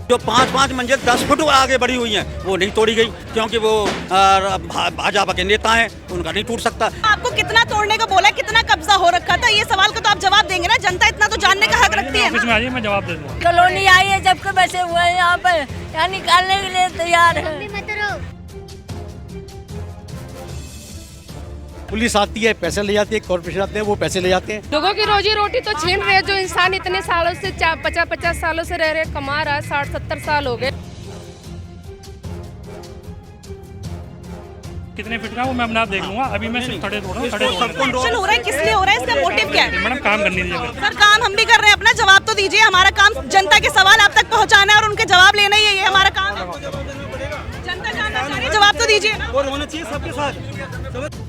जो 5-5 मंजिल 10 फुट आगे बढ़ी हुई हैं वो नहीं तोड़ी गई, क्योंकि वो भाजपा के नेता हैं, उनका नहीं टूट सकता। आपको कितना तोड़ने को बोला, कितना कब्जा हो रखा था, ये सवाल का तो आप जवाब देंगे ना, जनता इतना तो जानने का हक रखती है ना। मैं जवाब दे दूंगा। कॉलोनी आई है जब के बैठे हुए हैं यहाँ पर, यहाँ निकालने के लिए तैयार है। पुलिस आती है, पैसे ले जाती है, कॉर्पोरेशन आते हैं, वो पैसे ले जाते हैं। लोगों की रोजी रोटी तो छीन रहे हैं। जो इंसान इतने सालों से 50 सालों से रह रहे, कमा रहा है, 60-70 साल हो गए। कितने फीट का वो मैं अपना देख लूंगा, अभी मैं सिर्फ खड़े तोड़ एक्शन हो रहा है, किस लिए हो रहा है, इसका मोटिव क्या है? मैडम काम करने दीजिए। सर काम हम भी कर रहे हैं, अपना जवाब तो दीजिए। हमारा काम जनता के सवाल आप तक पहुंचाना है और उनके जवाब लेना ही है, ये हमारा काम है। जनता जानना चाह रही है, जवाब तो दीजिए ना। और होना चाहिए सबके साथ।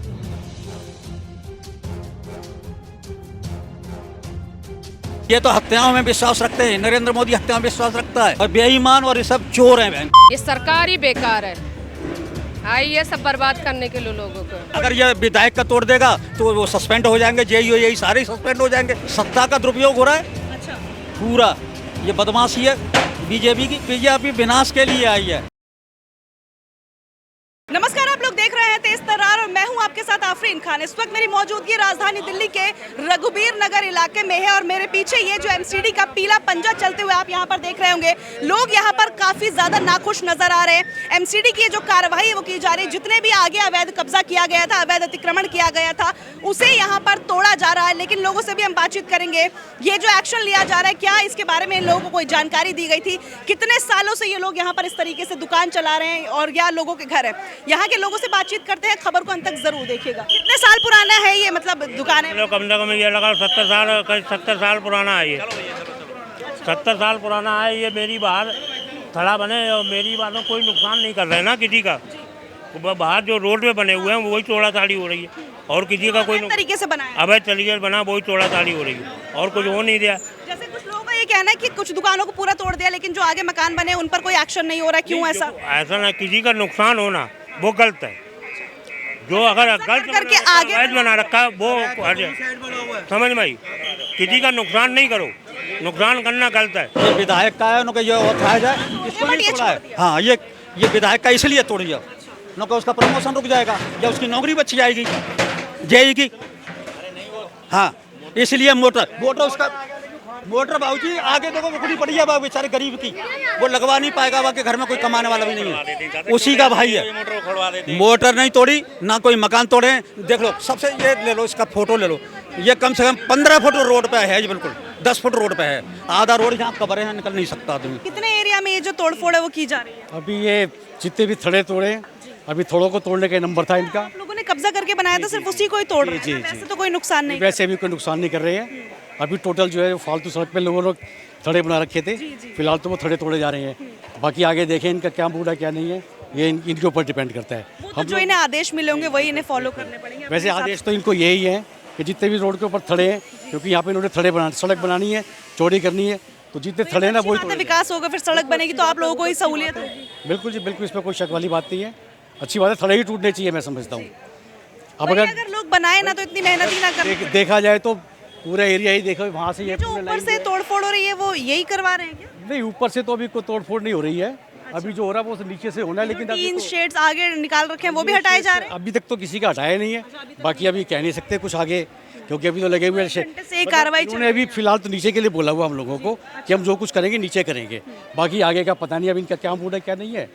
ये तो हत्याओं में विश्वास रखते हैं, नरेंद्र मोदी हत्याओं में विश्वास रखता है, और बेईमान और ये सब चोर हैं। ये सरकार ही बेकार है, आई है सब बर्बाद करने के लिए लोगों को। अगर ये विधायक का तोड़ देगा तो वो सस्पेंड हो जाएंगे, यही सारे सस्पेंड हो जाएंगे। सत्ता का दुरुपयोग हो रहा है। अच्छा। पूरा ये बदमाशी है बीजेपी की। बीजेपी विनाश के लिए आई है। नमस्कार, आप लोग देख रहे हैं तेज तर्रार और मैं हूं आपके साथ आफरीन खान। इस वक्त मेरी मौजूदगी राजधानी दिल्ली के रघुबीर नगर इलाके में है और मेरे पीछे ये जो एमसीडी का पीला पंजा चलते हुए आप यहां पर देख रहे होंगे, लोग यहां पर काफी ज्यादा नाखुश नजर आ रहे हैं। एमसीडी की जो कार्रवाई है वो की जा रही है, जितने भी आगे अवैध कब्जा किया गया था, अवैध अतिक्रमण किया गया था, उसे यहाँ पर तोड़ा जा रहा है। लेकिन लोगों से भी हम बातचीत करेंगे, ये जो एक्शन लिया जा रहा है क्या इसके बारे में लोगों को कोई जानकारी दी गई थी, कितने सालों से ये लोग यहाँ पर इस तरीके से दुकान चला रहे हैं और या लोगों के घर है। यहाँ के लोगों से बातचीत करते हैं, खबर को अंत तक जरूर देखिएगा। कितने साल पुराना है ये, मतलब दुकान है? कम से कम ये लगा 70 साल पुराना है ये। 70 साल पुराना है ये। मेरी बाहर थड़ा बने और मेरी बात में कोई नुकसान नहीं कर रहे ना किसी का। बाहर जो रोड पे बने हुए हैं वही तोड़ा ताड़ी हो रही है और किसी का कोई तरीके से बनाया, अवैध तरीके बना वही तोड़ा ताड़ी हो रही है और कुछ हो नहीं रहा। जैसे कुछ लोगों का ये कहना है कि कुछ दुकानों को पूरा तोड़ दिया, लेकिन जो आगे मकान बने उन पर कोई एक्शन नहीं हो रहा, क्यों ऐसा? ऐसा ना, किसी का नुकसान होना वो गलत है। जो अगर गलत करके आगे बना रखा वो समझ में आई, किसी का नुकसान नहीं करो, नुकसान करना गलत है। ये विधायक का है, उनको ये ऑथराइज है, इसको नहीं तोड़ा है। हाँ, ये विधायक का इसलिए तोड़ दिया, उनका उसका प्रमोशन रुक जाएगा या उसकी नौकरी बच जाएगी जाएगी। हाँ, इसलिए मोटर उसका मोटर बाबूजी आगे देखो रुकनी पड़ी है बाबू, बेचारे गरीब की, वो लगवा नहीं पाएगा, वहाँ के घर में कोई कमाने वाला भी नहीं है, उसी का भाई है। मोटर नहीं तोड़ी, ना कोई मकान तोड़े। देख लो, सबसे ये ले लो, इसका फोटो ले लो, ये कम से कम 15 फुट रोड पे है, ये बिल्कुल 10 फुट रोड पे है, आधा रोड यहाँ कवर है, निकल नहीं सकता आदमी। कितने एरिया में ये जो तोड़फोड़ है वो की जा रही है? अभी ये जितने भी थड़े तोड़े, अभी थोड़ों को तोड़ने का नंबर था इनका। आप लोगों ने कब्जा करके बनाया था, सिर्फ उसी को ही तोड़ रहे हैं, वैसे तो कोई नुकसान नहीं। वैसे भी कोई नुकसान नहीं कर रहे हैं। अभी टोटल जो है फालतू सड़क पे लोगों ने थड़े बना रखे थे, फिलहाल तो वो थड़े तोड़े जा रहे हैं। बाकी आगे देखें इनका क्या मूड है क्या नहीं है, ये इनके ऊपर डिपेंड करता है। हम जो इन्हें आदेश मिले होंगे वही इन्हें फॉलो करने पड़ेंगे। वैसे आदेश तो इनको यही है कि जितने भी रोड के ऊपर थड़े हैं, क्योंकि यहाँ पे इन्होंने थड़े सड़क बनानी है, चौड़ी करनी है, तो जितने थड़े ना वही विकास होगा, फिर सड़क बनेगी तो आप लोगों को ही सहूलियत होगी। बिल्कुल जी बिल्कुल, इसमें कोई शक वाली बात नहीं है। अच्छी बात है, थड़े ही टूटने चाहिए, मैं समझता हूँ। अब अगर लोग बनाए ना तो इतनी मेहनत ही ना करें। देखा जाए तो पूरा एरिया ही देखो, वहाँ से ये जो ऊपर से तोड़फोड़ हो रही है वो यही करवा रहे हैं क्या? नहीं, ऊपर से तो अभी कोई तोड़फोड़ नहीं हो रही है। अभी जो हो रहा है वो नीचे से होना है, लेकिन तीन शेड्स आगे निकाल रखे हैं वो भी हटाए जा रहे हैं। अभी तक तो किसी का हटाया नहीं है, बाकी अभी कह नहीं सकते कुछ आगे, क्योंकि अभी तो लगे हुए हैं। कार्रवाई उन्होंने अभी फिलहाल तो नीचे के लिए बोला हुआ हम लोगों को कि हम जो कुछ करेंगे नीचे करेंगे, बाकी आगे का पता नहीं अभी इनका क्या मूड है क्या नहीं है।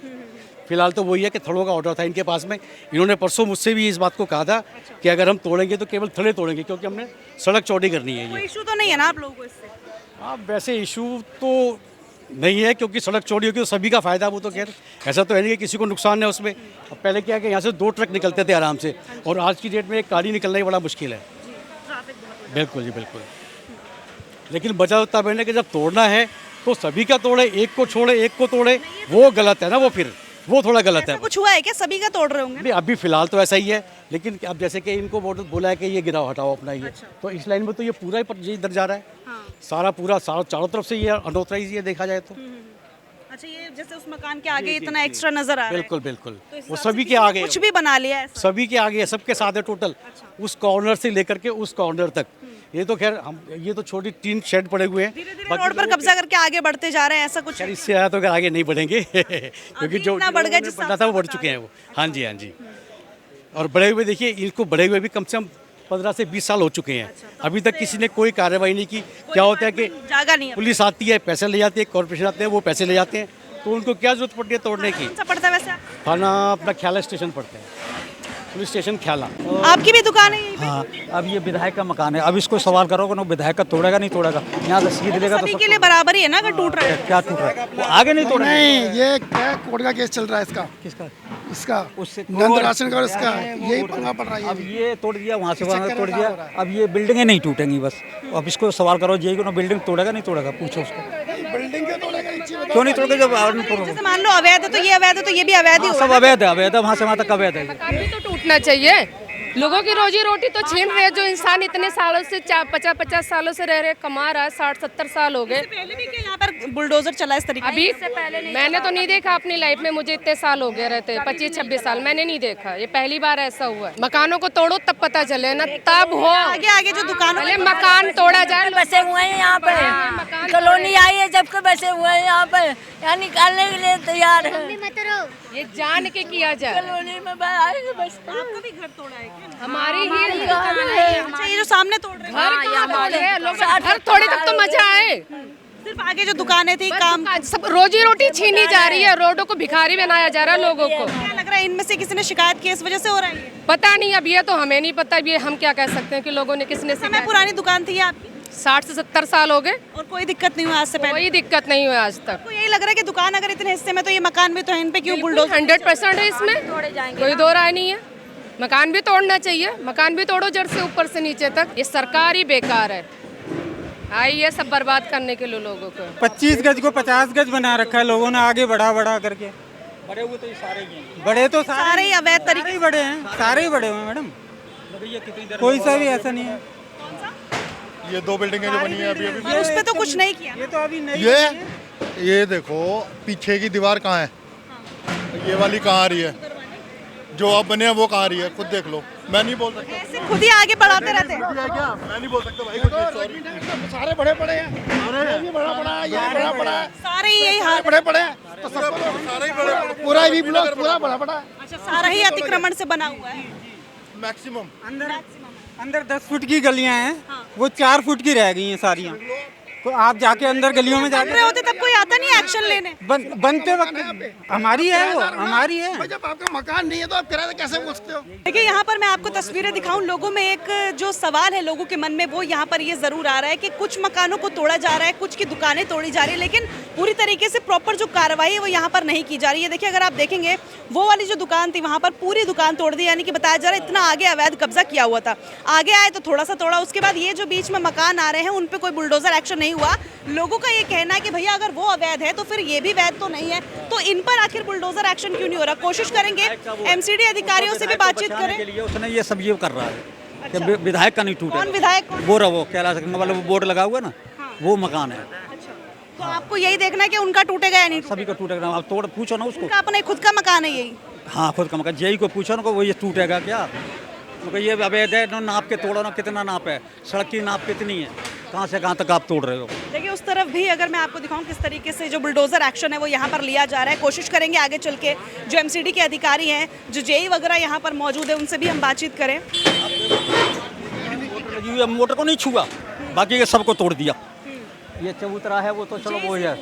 फिलहाल तो वही है कि थड़ों का ऑर्डर था इनके पास में। इन्होंने परसों मुझसे भी इस बात को कहा था कि अगर हम तोड़ेंगे तो केवल थड़े तोड़ेंगे, क्योंकि हमने सड़क चौड़ी करनी है। ये इशू तो नहीं है ना आप लोगों को इससे? हाँ, वैसे इशू तो नहीं है, क्योंकि सड़क चौड़ी होगी तो सभी का फायदा। वो तो खैर ऐसा तो है नहीं कि किसी को नुकसान है उसमें। अब पहले क्या है कि यहाँ से 2 ट्रक निकलते थे आराम से, और आज की डेट में एक गाड़ी निकलना ही बड़ा मुश्किल है। बिल्कुल जी बिल्कुल। लेकिन बचा होता है कि जब तोड़ना है तो सभी का तोड़े, एक को छोड़े एक को तोड़े, वो गलत है ना, वो थोड़ा गलत है। कुछ हुआ है क्या? सभी का तोड़ रहे होंगे? नहीं, अभी फिलहाल तो ऐसा ही है, लेकिन अब जैसे कि इनको बोला है कि ये गिराओ हटाओ अपना ये, तो इस लाइन में तो ये पूरा ही ये इधर जा रहा है। सारा चारों तरफ से ये अनऑथराइज ये देखा जाए तो। अच्छा, ये जैसे उस मकान के आगे इतना एक्स्ट्रा नजर आ रहा है। बिल्कुल बिल्कुल, वो सभी के आगे कुछ भी बना लिया है, सभी के आगे, सबके साथ है टोटल। उस कॉर्नर से लेकर के उस कॉर्नर तक ये तो खैर हम ये तो छोटी टीन शेड पड़े हुए हैं। धीरे धीरे रोड पर कब्जा करके आगे बढ़ते जा रहे हैं, ऐसा कुछ खैर इससे आया तो अगर आगे नहीं बढ़ेंगे क्योंकि जो इतना बढ़ गया जो जिस बढ़ना था वो बढ़ चुके हैं वो। हाँ जी, हाँ जी। और बढ़े हुए देखिए, इनको बढ़े हुए भी कम से कम 15 से 20 साल हो चुके हैं। अभी तक किसी ने कोई कार्रवाई नहीं की। क्या होता है कि जागा नहीं है। पुलिस आती है, पैसे ले जाती है, कॉर्पोरेशन आते हैं, वो पैसे ले जाते हैं, तो उनको क्या जरूरत पड़ती है तोड़ने की। कौन सा पड़ता है वैसे आप? थाना अपना ख्याला स्टेशन पड़ता है, पुलिस स्टेशन ख्याला। आपकी भी दुकान है यहीं पे? हाँ, अब ये विधायक का मकान है। अब इसको सवाल करोगे ना, विधायक का तोड़ेगा नहीं तोड़ेगा, यहाँ से सीध लेगा तो सभी के लिए बराबर ही है ना अगर टूट रहा है। क्या टूट रहा है? वो आगे नहीं तोड़ेगा। नहीं, ये क्या कोर्ट का केस चल रहा है इसका, किसका? इसका उससे नंद राशन का और इसका यही पंगा पड़ रहा है। अब ये तोड़ दिया, वहाँ से वहाँ तोड़ दिया, अब ये बिल्डिंगें नहीं टूटेंगी बस। अब इसको सवाल करो जेई को ना, बिल्डिंग तोड़ेगा नहीं तोड़ेगा, पूछो उसको बिल्डिंग क्यों तोड़ेगा? क्यों नहीं तोड़ेगा? जब जैसे मान लो अवैध है तो ये अवैध है तो ये भी अवैध ही सब होगा। अवैध है, अवैध है, वहाँ से वहाँ तक अवैध है। मकान भी तो टूटना चाहिए। लोगों की रोजी रोटी तो छीन रहे, जो इंसान इतने सालों से 50 सालों से रह रहे, कमा रहा है, 60-70 साल हो गए। पहले भी क्या यहाँ पर बुलडोजर चला इस तरीके अभी मैंने तो नहीं देखा अपनी लाइफ में, मुझे इतने साल हो गए रहते, 25-26 साल मैंने नहीं देखा। ये पहली बार ऐसा हुआ है। मकानों को तोड़ो तब पता चले ना, तब हो। आगे आगे जो दुकान पहले मकान तोड़ा जाए। बसे हुए हैं यहाँ पे, कॉलोनी आई है जब के बसे हुए हैं यहाँ पे, यहाँ निकालने के लिए तैयार है। ये जान के किया जाए। कॉलोनी में आएंगे बस। आपका भी घर तोड़ा है क्या? हमारी ही अच्छा, ये जो सामने तोड़ रहे हैं घर थोड़े तक तो मजा आए। सिर्फ आगे जो दुकानें थी काम। सब रोजी रोटी छीनी जा रही है, रोडों को भिखारी बनाया जा रहा है लोगों को। क्या लग रहा है इनमें से किसी ने शिकायत की इस वजह से हो रहा है ये? पता नहीं, अब ये तो हमें नहीं पता, ये हम क्या कह सकते हैं कि लोगों ने किसने समय पुरानी दुकान थी ये आपकी? 60 से 70 साल हो गए, और कोई दिक्कत नहीं हुई आज से पहले? कोई दिक्कत नहीं हुई आज तक। आपको यही लग रहा है कि दुकान अगर इतने हिस्से में तो ये मकान भी तो है, इन पे क्यों बुलडोजर? 100% है इसमें, कोई दो राय नहीं है। मकान भी तोड़ना चाहिए, मकान भी तोड़ो जड़ से ऊपर से नीचे तक। ये सरकार ही बेकार है, आई है सब बर्बाद करने के लिए लोगों को। 25 गज को 50 गज बना रखा है लोगों ने, आगे बढ़ा करके। बड़े हुए तो ये सारे ही हैं। बड़े तो सारे ही अवैध तरीके ही बड़े हैं, सारे ही बड़े हुए हैं मैडम, कोई सा भी ऐसा नहीं है। ये 2 बिल्डिंगें जो बनी है अभी और उस पे तो कुछ नहीं किया। ये तो अभी नहीं ये देखो पीछे की दीवार कहाँ है, ये वाली कहाँ आ रही है, जो अब बने हैं वो कहाँ आ रही है, खुद देख लो। मैं नहीं बोल सकता, ऐसे खुद ही आगे बढ़ाते रहते हैं। क्या मैं नहीं बोल सकता भाई। सारे बड़े बड़े हैं, ये भी बड़ा बड़ा है, ये बड़ा बड़ा है, सारे ही यही हाल है। बड़े बड़े हैं, तो सब सारे ही बड़े पूरा भी ब्लॉक पूरा बड़ा बड़ा है। अच्छा, सारा ही अतिक्रमण से बना हुआ है। मैक्सिमम। अंदर 10 फुट की गलियां हैं, वो 4 फुट की रह गई हैं सारियां। तो आप जाके अंदर गलियों में बन जाके रहे होते तब कोई आता नहीं एक्शन लेने। बनते वक्त हमारी है, वो हमारी है। भाई जब आपका मकान नहीं है तो आप किराया कैसे पूछते हो? देखिए यहाँ पर मैं आपको तस्वीरें दिखाऊं, लोगों में एक जो सवाल है लोगों के मन में, वो यहाँ पर ये जरूर आ रहा है कि कुछ मकानों को तोड़ा जा रहा है, कुछ की दुकानें तोड़ी जा रही है, लेकिन पूरी तरीके से प्रॉपर जो कार्रवाई है वो यहाँ पर नहीं की जा रही है। देखिए अगर आप देखेंगे वो वाली जो दुकान थी वहाँ पर पूरी दुकान तोड़ दी, यानी कि बताया जा रहा है इतना आगे अवैध कब्जा किया हुआ था। आगे आए तो थोड़ा सा तोड़ा, उसके बाद ये जो बीच में मकान आ रहे हैं उन पर कोई बुलडोजर एक्शन नहीं हुआ। लोगों का ये कहना है कि भैया अगर वो अवैध है तो फिर ये भी वैध तो नहीं है, तो इन पर आखिर बुलडोजर एक्शन क्यों नहीं हो रहा? कोशिश करेंगे एमसीडी अधिकारियों से भी बातचीत करें। के लिए उसने ये सब ये कर रहा है कि विधायक का नहीं टूटे। कौन विधायक? वो रहा, वो कैलाश मतलब वो बोर्ड लगा हुआ है ना, वो मकान है। तो आपको यही देखना है कि उनका टूटेगा या नहीं? सभी का टूटेगा। आप तोड़ पूछो ना उसको, उनका अपना खुद का मकान है यही। हाँ खुद का मकान, जेई को पूछो ना को वो ये टूटेगा क्या? तो ये अवैध है, नाप के तोड़ो ना, कितना नाप है, सड़क की नाप कितनी है, कहाँ से कहाँ तक आप तोड़ रहे हो। देखिए उस तरफ भी अगर मैं आपको दिखाऊं किस तरीके से जो बुलडोजर एक्शन है वो यहाँ पर लिया जा रहा है। कोशिश करेंगे आगे चल के जो एमसीडी के अधिकारी हैं, जो जेई वगैरह यहाँ पर मौजूद है, उनसे भी हम बातचीत करें। मोटर को नहीं छुआ, बाकी ये सबको तोड़ दिया। ये चबूतरा है वो तो चलो वो है,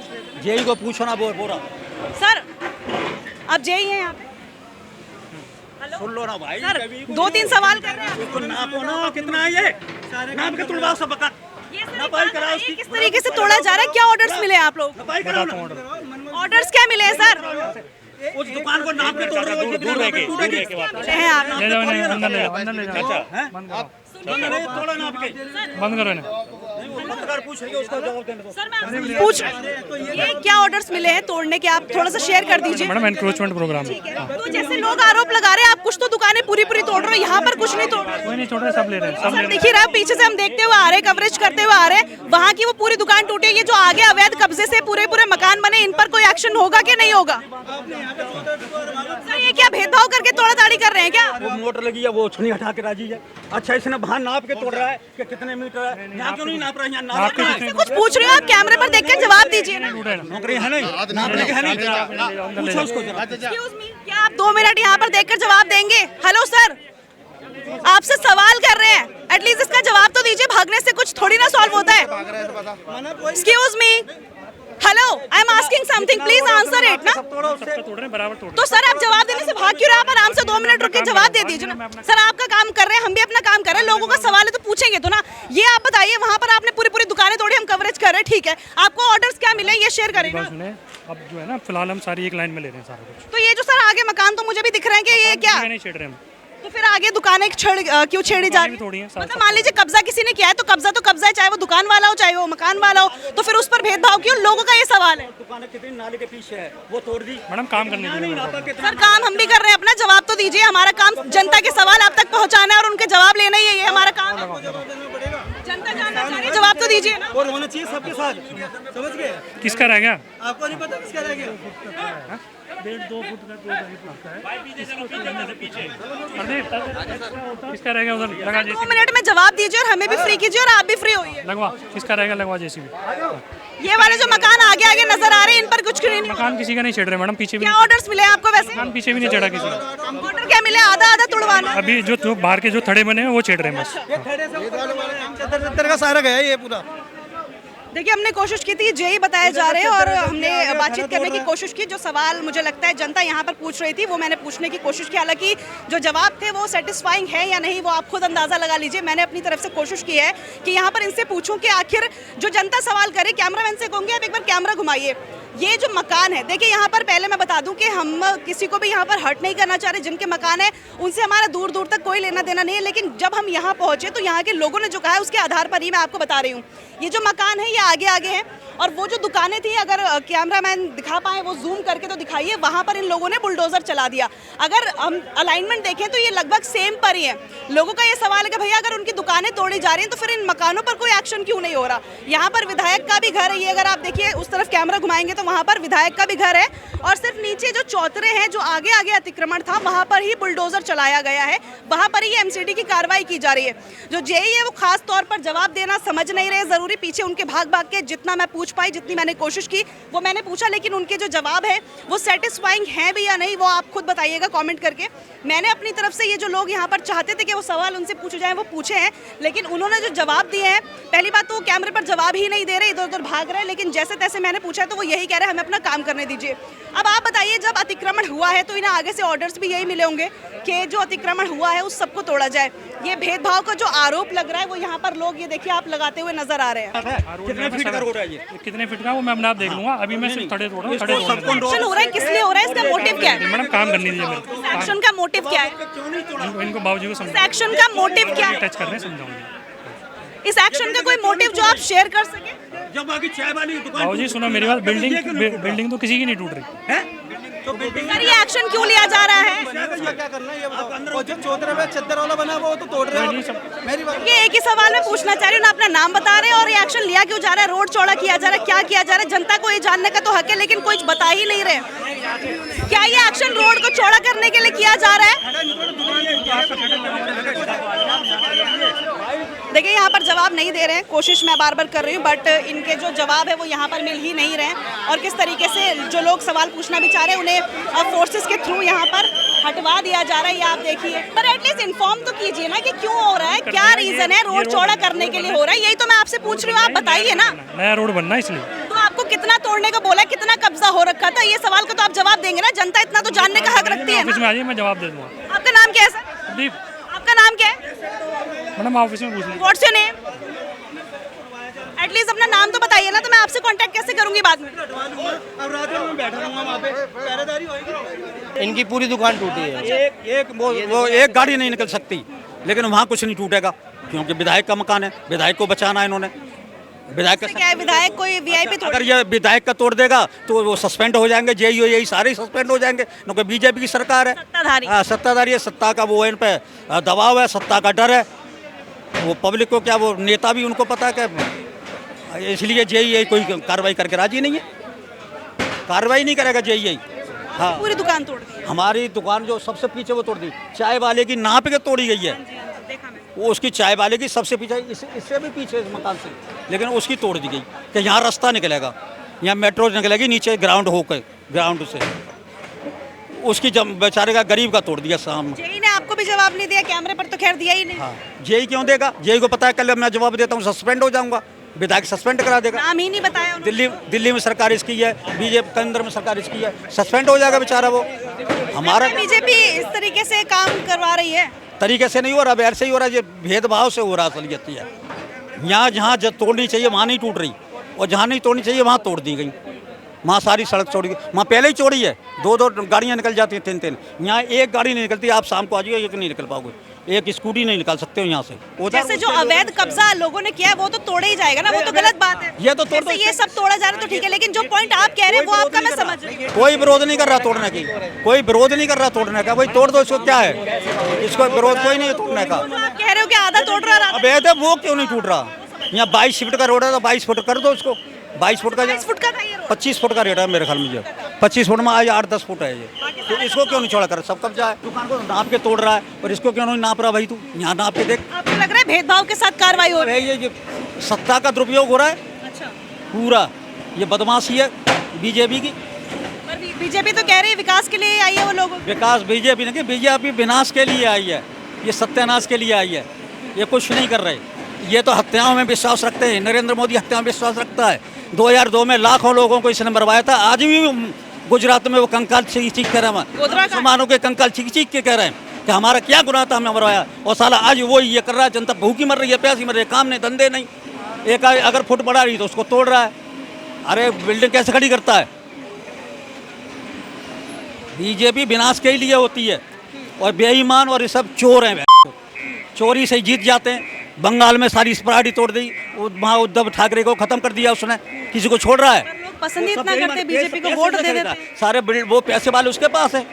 जेई को पूछो ना, वो बोरा। सर आप जेई हैं यहाँ पे? सुन लो ना भाई, सर 2-3 सवाल कर रहे हैं। उसको नापो ना, कितना है ये, नाप के तुड़वाओ सब बका। ये किस तरीके से तोड़ा जा रहा है? क्या ऑर्डर्स मिले हैं आप लोग? ऑर्डर्स क्या मिले हैं सर? उस दुकान को नाप के तोड़ रहे हो, दूर रह के मिले हैं आप? ले जाओ इन्हें, अंदर ले जाओ, अंदर ले जाओ। बंद करो इन्हें। पूछ रही है, उसका जवाब देने दो। सर मैं आपसे पूछ ये क्या ऑर्डर्स मिले हैं तोड़ने के, आप थोड़ा सा शेयर कर दीजिए। मैडम एनक्रोचमेंट प्रोग्राम है। तो जैसे लोग आरोप लगा रहे हैं आप कुछ तो दुकानें पूरी तोड़ रहे हो, यहाँ पर कुछ नहीं तोड़ रहे। कोई नहीं छोड़ रहे, सब ले रहे हैं, सब ले सर रहे दिख ही रहा है, पीछे से हम देखते हुए आ रहे हैं, कवरेज करते हुए आ रहे हैं, वहाँ की वो पूरी दुकान टूटी है। ये जो आगे अवैध कब्जे से पूरे मकान बने, इन पर कोई एक्शन होगा कि नहीं होगा? सर ये क्या भेदभाव करके तोड़ाताड़ी कर रहे हैं क्या? वो मोटर लगी है, वो छुनी हटा के राजी है। अच्छा इसने वहाँ नाप के तोड़ रहा है कि कितने मीटर है, यहाँ क्यों नहीं नाप रहा है? यहाँ नाप के इससे कुछ पूछ रही हो आप, कैमरे पर देख कर जवाब दीजिए ना। नौकरी है नहीं, नापने की है नहीं, पूछो उसको जरा। Excuse me, क्या आप 2 मिनट यहाँ पर देखकर जवाब देंगे? हेलो सर, आपसे सवाल कर रहे हैं, एटलीस्ट इसका जवाब तो दीजिए। भागने से कुछ थोड़ी ना सॉल्व होता है। Excuse me, hello, I am asking something, please answer it ना। तो सर आप जवाब देने से भाग क्यों रहे हैं? आप आराम से 2 मिनट रुक के जवाब दे दीजिए ना। सर आपका काम कर रहे हैं, हम भी अपना काम कर रहे हैं, लोगों का सवाल है तो पूछेंगे तो ना। ये आप बताइए, वहाँ पर आपने पूरी दुकानें तोड़ी, हम कवरेज कर रहे हैं, ठीक है, आपको ऑर्डर्स क्या मिले ये शेयर करें ना। अब जो है ना फिलहाल हम सारी एक लाइन में ले रहे हैं सारा कुछ। तो ये जो सर आगे मकान तो मुझे भी दिख रहे हैं कि ये क्या, नहीं छेड़ रहे हम, तो फिर आगे दुकानें क्यों छेड़ी जा रही थोड़ी हैं, है? मतलब मान लीजिए कब्जा किसी ने किया है तो कब्जा है, चाहे वो दुकान वाला हो चाहे वो मकान वाला हो, तो फिर उस पर भेदभाव क्यों? लोगों का ये सवाल है। दुकानें कितनी नाले के पीछे है, वो तोड़ दी। मैडम काम करने दीजिए। सर काम हम भी कर रहे हैं अपना, जवाब तो दीजिए। हमारा काम जनता के सवाल आप तक पहुंचाना है और उनके जवाब लेना ही है, ये हमारा काम है। जनता जानना चाह रही है, जवाब तो दीजिए ना। और होना चाहिए सबके साथ, समझ गए? किसका रह गया? आपको नहीं पता किसका रह गया? 1.5-2 फुट का 2 लगता है, इसको तोड़ने से पीछे किसका रह गया? उधर लगा 2 मिनट में जवाब दीजिए और हमें भी फ्री कीजिए और आप भी फ्री होइए। लगवा, किसका रहेगा? लगवा जेसीबी। ये वाले जो मकान आगे नजर आ रहे हैं इन पर कुछ नहीं। मकान किसी का नहीं छेड़ रहे मैडम, पीछे भी क्या ऑर्डर्स मिले हैं आपको? वैसे मकान पीछे भी नहीं चढ़ा किसी का। ऑर्डर क्या मिले? आधा तुड़वाना। अभी जो बाहर के जो थड़े बने हैं वो छेड़ रहे हैं बस। चद्दर का सारा गया ये पूरा। देखिए हमने कोशिश की थी, जेई बताए जा रहे हैं और हमने बातचीत करने की कोशिश की। जो सवाल मुझे लगता है जनता यहाँ पर पूछ रही थी वो मैंने पूछने की कोशिश की। हालांकि जो जवाब थे वो सेटिस्फाइंग है या नहीं वो आप खुद अंदाज़ा लगा लीजिए। मैंने अपनी तरफ से कोशिश की है कि यहाँ पर इनसे पूछूं कि आखिर जो जनता सवाल करे। कैमरामैन से कहूँगी आप एक बार कैमरा घुमाइए। ये जो मकान है देखिए, यहाँ पर पहले मैं बता दूं कि हम किसी को भी यहाँ पर हर्ट नहीं करना चाह रहे। जिनके मकान है उनसे हमारा दूर दूर तक कोई लेना देना नहीं है, लेकिन जब हम यहाँ पहुँचे तो यहाँ के लोगों ने जो कहा है उसके आधार पर ही मैं आपको बता रही हूँ। ये जो मकान है ये आगे आगे है और वो जो दुकानें थी, अगर कैमरामैन दिखा पाए वो जूम करके तो दिखाइए, वहाँ पर इन लोगों ने बुलडोजर चला दिया। अगर हम अलाइनमेंट देखें तो ये लगभग सेम पर ही है। लोगों का ये सवाल है कि भैया अगर उनकी दुकानें तोड़ी जा रही हैं तो फिर इन मकानों पर कोई एक्शन क्यों नहीं हो रहा? यहाँ पर विधायक का भी घर है, ये अगर आप देखिए उस तरफ कैमरा घुमाएंगे तो वहाँ पर विधायक का भी घर है और सिर्फ नीचे जो चौतरे हैं, जो आगे आगे अतिक्रमण था, वहाँ पर ही बुलडोजर चलाया गया है, वहाँ पर ही एमसीडी की कार्रवाई की जा रही है। जो जेई है वो खास तौर पर जवाब देना समझ नहीं रहे, जरूरी पीछे उनके भाग भाग के जितना मैं पूछ पाई, जितनी मैंने कोशिश की वो मैंने पूछा, लेकिन उनके जो जवाब है वो सेटिस्फाइंग है भी या नहीं वो आप खुद बताइएगा कमेंट करके। मैंने अपनी तरफ से ये जो लोग यहाँ पर चाहते थे कि वो सवाल उनसे पूछे जाए वो पूछे हैं, लेकिन उन्होंने जो जवाब दिए हैं, पहली बात तो वो कैमरे पर जवाब ही नहीं दे रहे, इधर उधर भाग रहे, लेकिन जैसे तैसे मैंने पूछा तो वो यही कह रहे हैं हमें अपना काम करने दीजिए। अब आप बताइए, जब अतिक्रमण हुआ है तो इन्हें आगे से ऑर्डर्स भी यही मिले होंगे कि जो अतिक्रमण हुआ है उस सबको तोड़ा जाए। ये भेदभाव का जो आरोप लग रहा है वो यहाँ पर लोग ये देखिए आप लगाते हुए नजर आ रहे हैं। कितने फीट का रोड है ये? कितने फीट का वो मैं अपने आप देख लूंगा। अभी मैं सिर्फ थड़े तोड़ रहा हूँ। एक्शन हो रहा है, किस लिए हो रहा है, इसका मोटिव क्या है? मैडम काम करने दीजिए मेरे। एक्शन का मोटिव क्या है? इनको बाबूजी को इस एक्शन का मोटिव क्या है? टच कर रहे हैं, समझाऊंगी। इस एक्शन का कोई मोटिव जो आप शेयर कर सके? जब बाकी चाय वाली दुकान, बाबूजी सुनो मेरी बात, बिल्डिंग तो किसी की नहीं टूट रही है तो सर ये एक्शन क्यों लिया जा रहा है? क्या करना है ये बताओ। और जो चौधरी में चद्दर वाला बना वो तो तोड़ रहे हैं। मेरी बात ये एक ही सवाल मैं पूछना चाह रही हूँ ना, अपना नाम बता रहे हैं और ये एक्शन लिया क्यों जा रहा है? रोड चौड़ा किया जा रहा है, क्या किया जा रहा है? जनता को ये जानने का तो हक है, लेकिन कुछ बता ही नहीं रहे। क्या ये एक्शन रोड को चौड़ा करने के लिए किया जा रहा है? देखिए यहाँ पर जवाब नहीं दे रहे हैं, कोशिश मैं बार बार कर रही हूँ, बट इनके जो जवाब है वो यहाँ पर मिल ही नहीं रहे हैं। और किस तरीके से जो लोग सवाल पूछना भी चाह रहे हैं उन्हें फोर्सेस के थ्रू यहाँ पर हटवा दिया जा रहा है, ये आप देखिए। पर एटलीस्ट इन्फॉर्म तो कीजिए ना कि क्यों हो रहा है, क्या रीजन है, रोड चौड़ा करने के लिए हो रहा है, यही तो मैं आपसे पूछ रही हूँ, आप बताइए ना। नया रोड बनना है इसलिए। तो आपको कितना तोड़ने को बोला, कितना कब्जा हो रखा था, ये सवाल का तो आप जवाब देंगे ना, जनता इतना तो जानने का हक रखती है ऑफिस ना। में आइए, मैं जवाब दे दूंगा। आपका नाम क्या है सर? दीप। आपका नाम क्या है? मैडम ऑफिस में पूछ लीजिए। What's your name? एटलीस्ट अपना नाम तो बताइए ना, तो मैं आपसे कांटेक्ट कैसे करूंगी बाद में? अब रात में बैठा रहूंगा वहाँ पे, पहरेदारी होगी। इनकी पूरी दुकान टूटी है। वो एक गाड़ी नहीं निकल सकती, लेकिन वहाँ कुछ नहीं टूटेगा क्योंकि विधायक का मकान है, विधायक को बचाना है इन्होंने। विधायक का क्या है, विधायक कोई वीआईपी अगर ये विधायक का तोड़ देगा तो वो सस्पेंड हो जाएंगे, जेई यही सारे सस्पेंड हो जाएंगे क्योंकि बीजेपी की सरकार है, सत्ताधारी है, सत्ता का वो इन पे दबाव है, सत्ता का डर है। वो पब्लिक को क्या, वो नेता भी उनको पता है कि इसलिए जेई कोई कार्रवाई करके राजी नहीं है, कार्रवाई नहीं करेगा जेई। हाँ। पूरी दुकान तोड़ दी है। हमारी दुकान जो सबसे पीछे वो तोड़ दी, चाय वाले की नाप के तोड़ी गई है। देखा मैं। वो उसकी चाय वाले की सबसे पीछे, इससे भी पीछे इस मकान से, लेकिन उसकी तोड़ दी गई कि यहाँ रास्ता निकलेगा, यहाँ मेट्रो निकलेगी नीचे ग्राउंड होकर, ग्राउंड से उसकी जब बेचारे का गरीब का तोड़ दिया सामने। जेई ने आपको भी जवाब नहीं दिया, कैमरे पर तो खैर दिया ही नहीं। हाँ, जेई क्यों देगा? जेई को पता है कल मैं जवाब देता हूँ सस्पेंड हो जाऊंगा, विधायक सस्पेंड करा देगा। नाम ही नहीं बताया उन्होंने। दिल्ली में सरकार इसकी है, बीजेपी केंद्र में सरकार इसकी है, सस्पेंड हो जाएगा बेचारा वो। हमारा बीजेपी इस तरीके से काम करवा रही है। तरीके से नहीं हो रहा, वैसे ही हो रहा है, ये भेदभाव से हो रहा असलियत है। यहाँ जहाँ तोड़नी चाहिए वहाँ नहीं टूट रही, और जहाँ नहीं तोड़नी चाहिए वहाँ तोड़ दी गई। वहाँ सारी सड़क चौड़ी गई, वहाँ पहले ही चौड़ी है, दो गाड़ियाँ निकल जाती हैं, तीन। यहाँ एक गाड़ी नहीं निकलती, आप शाम को आ जाइए, एक नहीं निकल पाओगे, एक स्कूटी नहीं निकाल सकते हो यहाँ से। जैसे जो अवैध कब्जा लोगों ने किया है वो तो तोड़े ही जाएगा ना, वो तो गलत बात है। ये तो तोड़ दो, ये सब तोड़ा जा रहा है तो ठीक है, लेकिन जो पॉइंट आप कह रहे हैं वो आपका मैं समझ रही हूँ। कोई विरोध नहीं कर रहा तोड़ने की, कोई विरोध नहीं कर रहा तोड़ने का, भाई तोड़ दो, इसको क्या है, इसको विरोध कोई नहीं है तोड़ने का। आप कह रहे हो कि आधा तोड़ रहा है। अवैध है वो क्यों नहीं टूट रहा? यहाँ 22 फीट का रोड है तो 22 फुट कर दो उसको। 22 फुट का, 25 फुट का रेट है मेरे ख्याल में, ये 25 फुट में आज 8-10 फुट है ये, तो इसको क्यों नहीं छोड़ा कर? सब कब्जा है, दुकान को नाप के तोड़ रहा है, और इसको क्यों नहीं नाप रहा भाई? तू यहाँ नाप के देख। आपको लग रहा है भेदभाव के साथ कार्रवाई हो रही है? ये सत्ता का दुरुपयोग हो रहा है। अच्छा, पूरा ये बदमाशी है बीजेपी की। बीजेपी तो कह रही है विकास के लिए आई है वो लोग। विकास बीजेपी नहीं, बीजेपी विनाश के लिए आई है, ये सत्यानाश के लिए आई है, ये कुछ नहीं कर रहे। ये तो हत्याओं में विश्वास रखते हैं, नरेंद्र मोदी हत्याओं में विश्वास रखता है। 2002 में लाखों लोगों को इसने मरवाया था, आज भी गुजरात में वो कंकाल चीख कर रहे हैं, मुसलमानों के कंकाल चीख के कह रहे हैं कि हमारा क्या गुनाह था, हमें मरवाया, और साला आज वो ये कर रहा है। जनता भूखी मर रही है, प्यासी मर रही है, काम नहीं, धंधे नहीं, एक अगर फुट बढ़ा रही तो उसको तोड़ रहा है। अरे बिल्डिंग कैसे खड़ी करता है? बीजेपी विनाश के लिए होती है, और बेईमान और ये सब चोर हैं, चोरी से जीत जाते हैं। बंगाल में सारी स्प्राइटी तोड़ दी, वहाँ उद्धव ठाकरे को खत्म कर दिया उसने, किसी को छोड़ रहा है? लोग पसंद ही इतना करते बीजेपी को, वोट दे देते सारे वो पैसे वाले उसके पास है।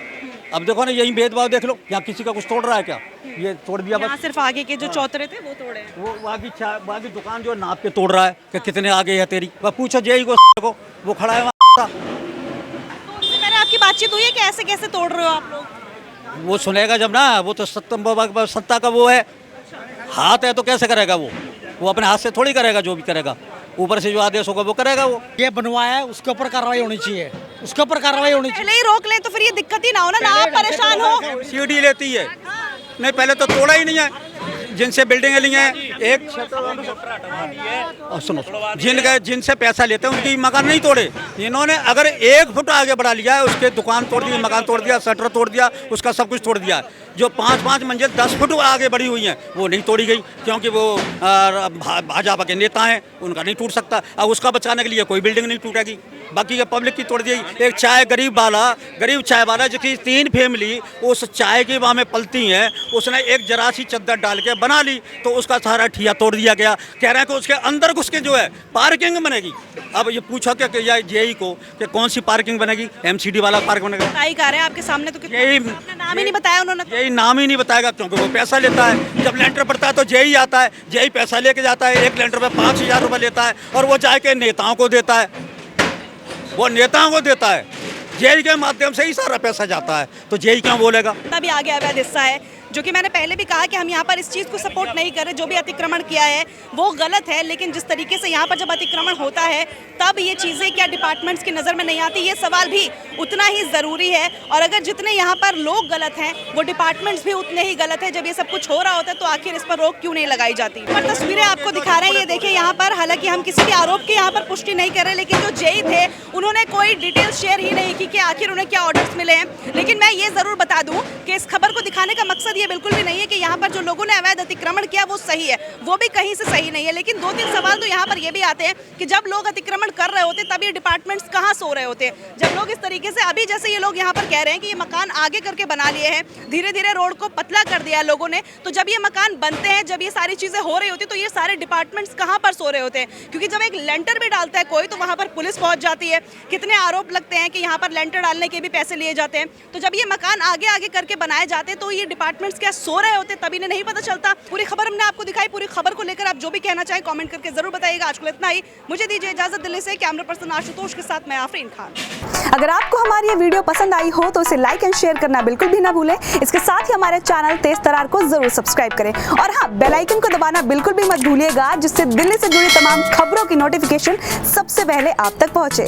अब देखो ना, यही भेदभाव देख लो, यहाँ किसी का कुछ तोड़ रहा है क्या? ये तोड़ दिया बस। सिर्फ आगे के जो चौतरे थे वो तोड़े, वो बाकी दुकान जो नाप के तोड़ रहा है कि कितने आगे है तेरी, वह पूछो जेई को, वो खड़ा है वहाँ। तो उनसे मैंने आपकी बातचीत हुई है कि ऐसे कैसे तोड़ रहे हो आप लोग? वो सुनेगा जब ना, वो तो सत्ता का वो है, हाथ है तो कैसे करेगा वो अपने हाथ से थोड़ी करेगा, जो भी करेगा ऊपर से जो आदेश होगा वो करेगा। वो ये बनवाया है उसके ऊपर कार्रवाई होनी चाहिए, उसके ऊपर कार्रवाई होनी चाहिए। पहले ही रोक ले तो फिर ये दिक्कत ही ना हो ना आप परेशान हो। सीढ़ी लेती है, नहीं पहले तो तोड़ा ही नहीं है, जिनसे बिल्डिंगें ली हैं, एक सुनो, जिनसे पैसा लेते हैं उनकी मकान नहीं तोड़े इन्होंने। अगर 1 फुट आगे बढ़ा लिया है, उसके दुकान तोड़ दी, मकान तोड़ दिया, शटर तोड़ दिया, उसका सब कुछ तोड़ दिया। जो 5-5 मंजिल 10 फुट आगे बढ़ी हुई हैं वो नहीं तोड़ी गई, क्योंकि वो भाजपा के नेता हैं, उनका नहीं टूट सकता। अब उसका बचाने के लिए कोई बिल्डिंग नहीं टूटेगी, बाकी के पब्लिक की तोड़ दी। एक गरीब चाय वाला जिसकी 3 फैमिली उस चाय की वहाँ में पलती हैं, उसने एक जरा सी चद्दर डाल के बना ली, तो उसका सारा ठिया तोड़ दिया गया। कह रहे हैं कि उसके अंदर घुस के जो है पार्किंग बनेगी। अब ये पूछा क्या कि जेई को कि कौन सी पार्किंग बनेगी? MCD वाला पार्क बनेगा। कह रहे हैं आपके सामने, तो यही नाम ही नहीं बताया उन्होंने। यही नाम ही नहीं बताएगा, क्योंकि वो पैसा लेता है। जब लेंटर पड़ता है तो जेई आता है, जेई पैसा लेके जाता है, एक लेंटर पे 5000 रुपये लेता है, और वो जाके नेताओं को देता है, वो नेताओं को देता है, जेई के माध्यम से ही सारा पैसा जाता है। तो जेई क्यों बोलेगा? तभी आगे अवैध हिस्सा है, जो कि मैंने पहले भी कहा कि हम यहाँ पर इस चीज़ को सपोर्ट नहीं कर रहे। जो भी अतिक्रमण किया है वो गलत है, लेकिन जिस तरीके से यहाँ पर जब अतिक्रमण होता है तब ये चीज़ें क्या डिपार्टमेंट्स की नज़र में नहीं आती, ये सवाल भी उतना ही ज़रूरी है। और अगर जितने यहाँ पर लोग गलत हैं वो डिपार्टमेंट्स भी उतने ही गलत है। जब ये सब कुछ हो रहा होता है तो आखिर इस पर रोक क्यों नहीं लगाई जाती? पर तस्वीरें आपको दिखा रहे हैं, ये देखिए यहाँ पर, हालांकि हम किसी भी आरोप की यहाँ पर पुष्टि नहीं कर रहे, लेकिन जो जेई थे उन्होंने कोई डिटेल्स शेयर ही नहीं की कि आखिर उन्हें क्या ऑर्डर्स मिले हैं। लेकिन मैं ये ज़रूर बता दूँ कि इस खबर को दिखाने का मकसद ये बिल्कुल भी नहीं है कि यहाँ पर जो लोगों ने अवैध अतिक्रमण किया वो सही है, वो भी कहीं से सही नहीं है। लेकिन 2-3 सवाल तो यहाँ पर ये भी आते हैं कि जब लोग अतिक्रमण कर रहे होते तब ये डिपार्टमेंट्स कहाँ सो रहे होते? जब लोग इस तरीके से, अभी जैसे ये लोग यहाँ पर कह रहे हैं कि ये मकान आगे करके बना लिए हैं, धीरे धीरे रोड को पतला कर दिया लोगों ने, तो जब ये मकान बनते हैं, जब ये सारी चीजें हो रही होती तो ये सारे डिपार्टमेंट्स कहाँ पर सो रहे होते हैं? क्योंकि जब एक लेंटर भी डालता है कोई तो वहाँ पर पुलिस पहुंच जाती है। कितने आरोप लगते हैं कि यहाँ पर लेंटर डालने के भी पैसे लिए जाते हैं। तो जब ये मकान आगे आगे करके बनाए जाते हैं तो ये डिपार्टमेंट्स क्या सो रहे होते, तभी नहीं पता चलता। पूरी खबर हमने आपको दिखाई। पूरी खबर को लेकर आप जो भी कहना चाहें कमेंट करके जरूर बताइएगा। आज को इतना ही, मुझे दीजिए इजाजत। दिल्ली से कैमरा पर्सन आशुतोष के साथ मैं आफरीन खान। अगर आप आपको हमारी ये वीडियो पसंद आई हो तो इसे लाइक एंड शेयर करना बिल्कुल भी ना भूलें। इसके साथ ही हमारे चैनल तेज तरार को जरूर सब्सक्राइब करें और हाँ, बेल आइकन को दबाना बिल्कुल भी मत भूलिएगा, जिससे दिल्ली से जुड़ी तमाम खबरों की नोटिफिकेशन सबसे पहले आप तक पहुंचे।